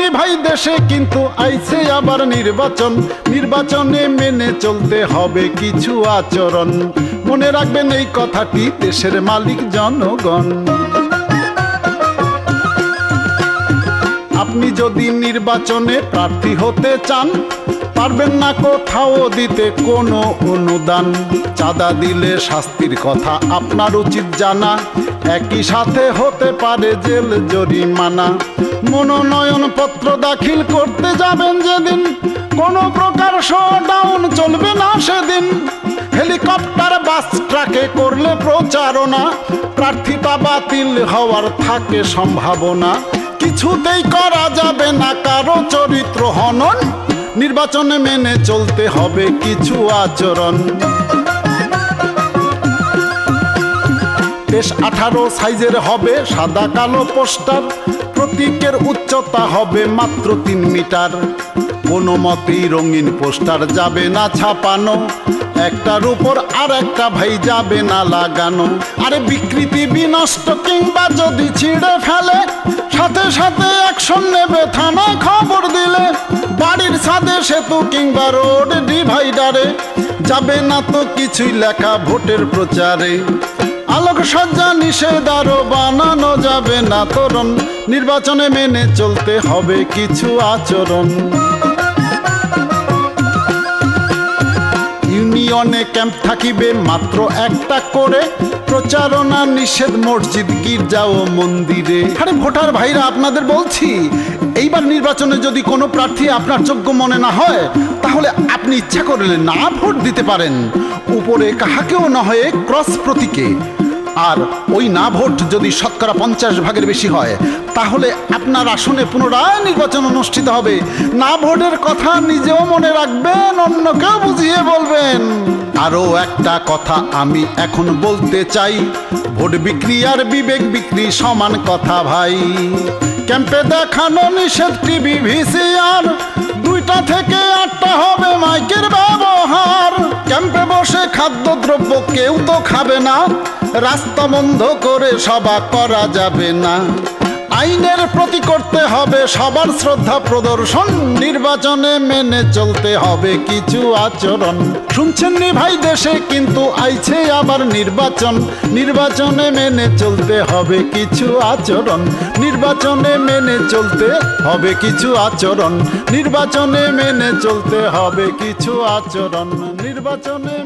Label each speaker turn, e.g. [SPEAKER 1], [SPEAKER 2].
[SPEAKER 1] নি ভাই দেশে কিন্তু আইছে আবার নির্বাচন, নির্বাচনে মেনে চলতে হবে কিছু আচরণ। মনে রাখবেন এই কথাটি, দেশের মালিক জনগণ। আপনি যদি নির্বাচনে প্রার্থী হতে চান, পারবেন না কোথাও দিতে কোনো অনুদান। চাঁদা দিলে শাস্তির কথা আপনার উচিত জানা, একই সাথে হতে পারে জেল জরিমানা। মনোনয়ন পত্র দাখিল করতে যাবেন যেদিন, কোনো প্রকার শোডাউন চলবে না সেদিন। হেলিকপ্টার বাস ট্রাকে করলে প্রচারণা, প্রার্থীতা বাতিল হওয়ার থাকে সম্ভাবনা। কিছুতেই করা যাবে না কারো চরিত্র হনন, নির্বাচনে মেনে চলতে হবে কিছু আচরণ। দেশ 18 সাইজের হবে সাদা কালো পোস্টার, প্রতীকের উচ্চতা হবে মাত্র 3 মিটার। কোনো মতেই রঙিন পোস্টার যাবে না ছাপানো, একটার উপর আর একটা ভাই যাবে না লাগানো। আরে বিকৃতি বিনষ্ট কিংবা যদি ছিঁড়ে ফেলে, সাথে সাথে অ্যাকশন নেবে থানা খবর দিলে। বাড়ির ছাদে সেতু কিংবা রোড ডিভাইডারে যাবে না তো কিছুই লেখা ভোটের প্রচারে। আলোকসজ্জা নিষেধ আরো বানানো যাবে না তোরণ, নির্বাচনে মেনে চলতে হবে কিছু আচরণ। ইউনিয়নে ক্যাম্প থাকিবে মাত্র একটা করে, প্রচারণা নিষেধ মসজিদ গির্জা ও মন্দিরে। আরে ভোটার ভাইরা আপনাদের বলছি, এইবার নির্বাচনে যদি কোনো প্রার্থী আপনার যোগ্য মনে না হয়, তাহলে আপনি ইচ্ছা করলে না ভোট দিতে পারেন, উপরে কাহাকেও না হয়ে ক্রস প্রতীকে। আর ওই না ভোট যদি শতকরা 50 ভাগের বেশি হয়, তাহলে আপনার আসনে পুনরায় নির্বাচন অনুষ্ঠিত হবে। না ভোটের কথা নিজেও মনে রাখবেন, অন্যকেও বুঝিয়ে বলবেন। আরও একটা কথা আমি এখন বলতে চাই, ভোট বিক্রি আর বিবেক বিক্রি সমান কথা ভাই। ক্যাম্পে দেখানো নিষেধ টিভি ভিসিআর, 2টা থেকে 8টা হবে মাইকের ব্যবহার। ক্যাম্পে বসে খাদ্যদ্রব্য কেউ তো খাবে না, রাস্তা বন্ধ করে সভা করা যাবে না। আইনের প্রতি করতে হবে সবার শ্রদ্ধা প্রদর্শন, নির্বাচনে মেনে চলতে হবে কিছু আচরণ। শুনছেন নি ভাই দেশে কিন্তু আইছে আবার নির্বাচন, নির্বাচনে মেনে চলতে হবে কিছু আচরণ। নির্বাচনে মেনে চলতে হবে কিছু আচরণ, নির্বাচনে মেনে চলতে হবে কিছু আচরণ। নির্বাচনে